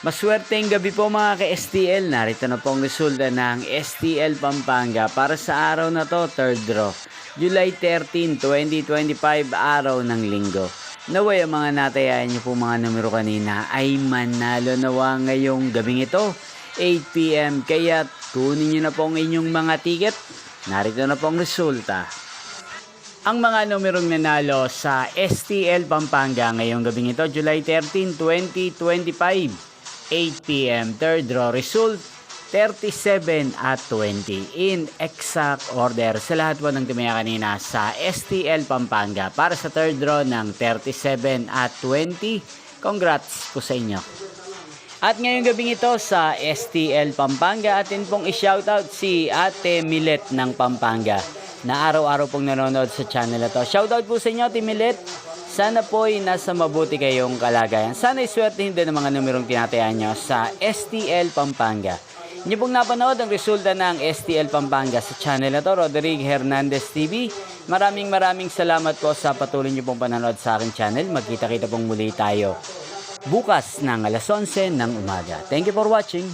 Maswerteng gabi po mga ka-STL. Narito na po ang resulta ng STL Pampanga para sa araw na to, third draw. July 13, 2025, araw ng linggo. Naway ang mga natayayan niyo po mga numero kanina ay manalo nawa ngayong gabing ito, 8 PM. Kaya kunin niyo na po ang inyong mga ticket. Narito na po ang resulta. Ang mga numerong nanalo sa STL Pampanga ngayong gabing ito, July 13, 2025. 8 PM, third draw result 37 at 20 in exact order sa lahat po ng tumaya kanina sa STL Pampanga para sa third draw ng 37 at 20. Congrats po sa inyo. At ngayong gabing ito sa STL Pampanga, atin pong i-shoutout si Ate Milet ng Pampanga na araw-araw pong nanonood sa channel na to. Shoutout po sa inyo, Ate Milet. Sana po ay nasa mabuti kayong kalagayan. Sana iswertehin din ang mga numerong tinatayaan nyo sa STL Pampanga. Inyo pong napanood ang resulta ng STL Pampanga sa channel na to, Roderick Hernandez TV. Maraming salamat po sa patuloy nyo pong panonood sa aking channel. Magkita-kita pong muli tayo bukas ng alas 11 ng umaga. Thank you for watching.